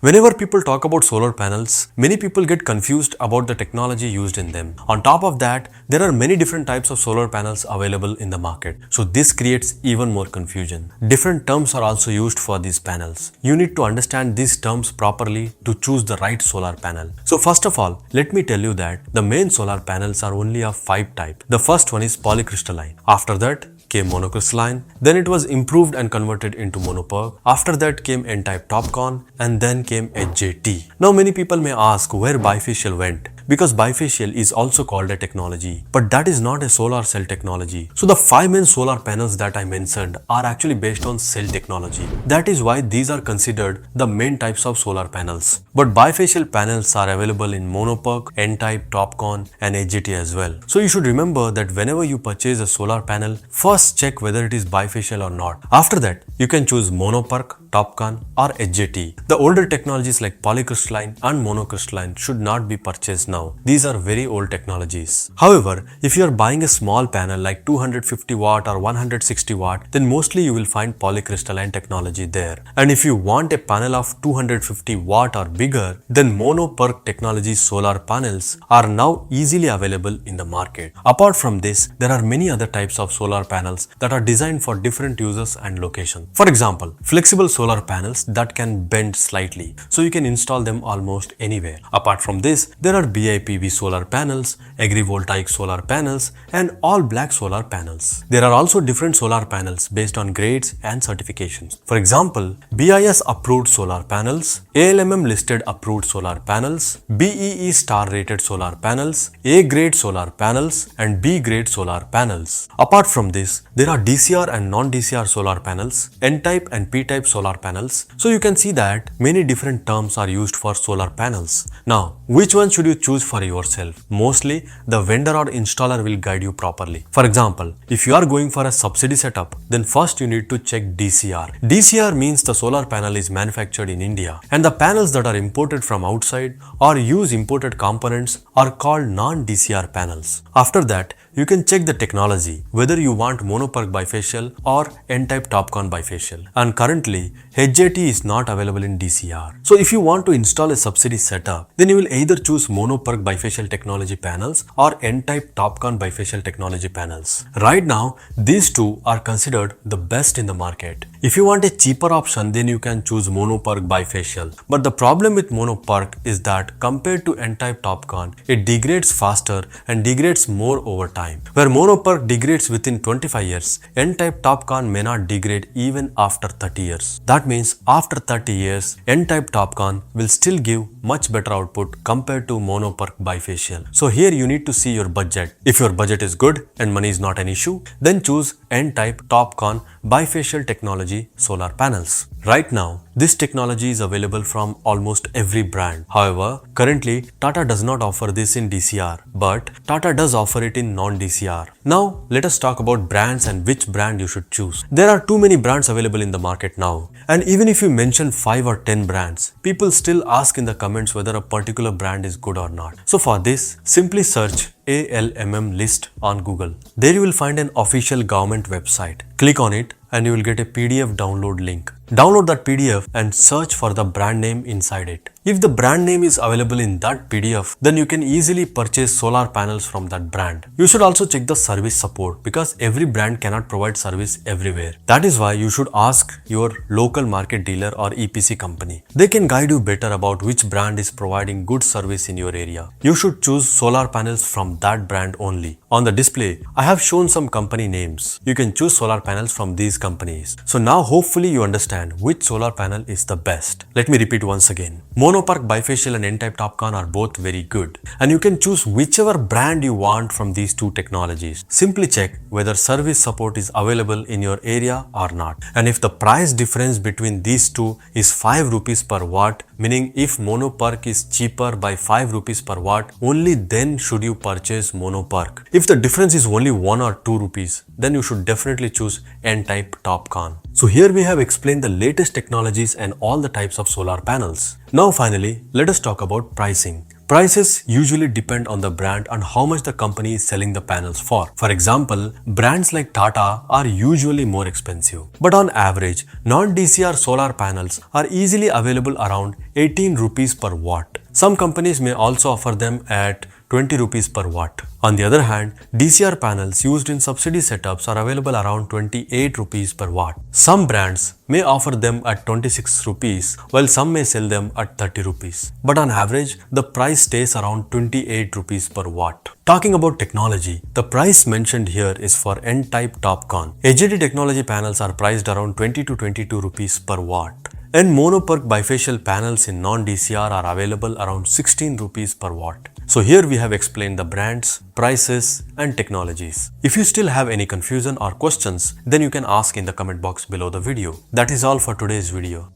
Whenever people talk about solar panels, many people get confused about the technology used in them. On top of that, there are many different types of solar panels available in the market. So this creates even more confusion. Different terms are also used for these panels. You need to understand these terms properly to choose the right solar panel. So first of all, let me tell you that the main solar panels are only of 5 types. The first one is polycrystalline. After that came monocrystalline, then it was improved and converted into Mono PERC. After that came N-type TOPCon, and then came HJT. Now many people may ask where bifacial went, because bifacial is also called a technology, but that is not a solar cell technology. So the 5 main solar panels that I mentioned are actually based on cell technology. That is why these are considered the main types of solar panels. But bifacial panels are available in Mono PERC, N-type, TOPCon and HJT as well. So you should remember that whenever you purchase a solar panel, first check whether it is bifacial or not. After that, you can choose Mono PERC, TOPCon or HJT. The older technologies like polycrystalline and monocrystalline should not be purchased now. These are very old technologies. However, if you are buying a small panel like 250 watt or 160 watt, then mostly you will find polycrystalline technology there. And if you want a panel of 250 watt or bigger, then Mono PERC technology solar panels are now easily available in the market. Apart from this, there are many other types of solar panels that are designed for different uses and locations. For example, flexible solar panels that can bend slightly, so you can install them almost anywhere. Apart from this, there are BIPV solar panels, agrivoltaic solar panels and all black solar panels. There are also different solar panels based on grades and certifications. For example, BIS approved solar panels, ALMM listed approved solar panels, BEE star rated solar panels, A grade solar panels and B grade solar panels. Apart from this, there are DCR and non-DCR solar panels, N-type and P-type solar panels. So you can see that many different terms are used for solar panels. Now, which one should you choose for yourself? Mostly, the vendor or installer will guide you properly. For example, if you are going for a subsidy setup, then first you need to check DCR. DCR means the solar panel is manufactured in India, and the panels that are imported from outside or use imported components are called non-DCR panels. After that, you can check the technology, whether you want Mono PERC bifacial or N-type TOPCon bifacial. And currently, HJT is not available in DCR. So if you want to install a subsidy setup, then you will either choose Mono PERC bifacial technology panels or N-type TOPCon bifacial technology panels. Right now, these two are considered the best in the market. If you want a cheaper option, then you can choose Mono PERC bifacial. But the problem with Mono PERC is that compared to N-type TOPCon, it degrades faster and degrades more over time. Where Mono PERC degrades within 25 years, N-type TOPCon may not degrade even after 30 years. That means after 30 years, N-type TOPCon will still give much better output compared to Mono PERC bifacial. So here you need to see your budget. If your budget is good and money is not an issue, then choose N-type TOPCon bifacial technology solar panels. Right now, this technology is available from almost every brand. However, currently Tata does not offer this in DCR, but Tata does offer it in non-DCR. Now, let us talk about brands and which brand you should choose. There are too many brands available in the market now. And even if you mention 5 or 10 brands, people still ask in the comments whether a particular brand is good or not. So for this, simply search ALMM list on Google. There you will find an official government website. Click on it and you will get a PDF download link. Download that PDF and search for the brand name inside it. If the brand name is available in that PDF, then you can easily purchase solar panels from that brand. You should also check the service support, because every brand cannot provide service everywhere. That is why you should ask your local market dealer or EPC company. They can guide you better about which brand is providing good service in your area. You should choose solar panels from that brand only. On the display, I have shown some company names. You can choose solar panels from these companies. So now hopefully you understand which solar panel is the best. Let me repeat once again. Mono PERC bifacial and N-type TOPCon are both very good, and you can choose whichever brand you want from these two technologies. Simply check whether service support is available in your area or not. And if the price difference between these two is 5 rupees per watt, meaning if Mono PERC is cheaper by 5 rupees per watt, only then should you purchase Mono PERC. If the difference is only 1 or 2 rupees, then you should definitely choose N-type TOPCon. So here we have explained the latest technologies and all the types of solar panels. Now finally, let us talk about pricing. Prices usually depend on the brand and how much the company is selling the panels for. For example, brands like Tata are usually more expensive. But on average, non-DCR solar panels are easily available around 18 rupees per watt. Some companies may also offer them at 20 rupees per watt. On the other hand, DCR panels used in subsidy setups are available around 28 rupees per watt. Some brands may offer them at 26 rupees while some may sell them at 30 rupees. But on average, the price stays around 28 rupees per watt. Talking about technology, the price mentioned here is for N-type TOPCon. HID technology panels are priced around 20 to 22 rupees per watt. And Mono PERC bifacial panels in non-DCR are available around 16 rupees per watt. So here we have explained the brands, prices and technologies. If you still have any confusion or questions, then you can ask in the comment box below the video. That is all for today's video.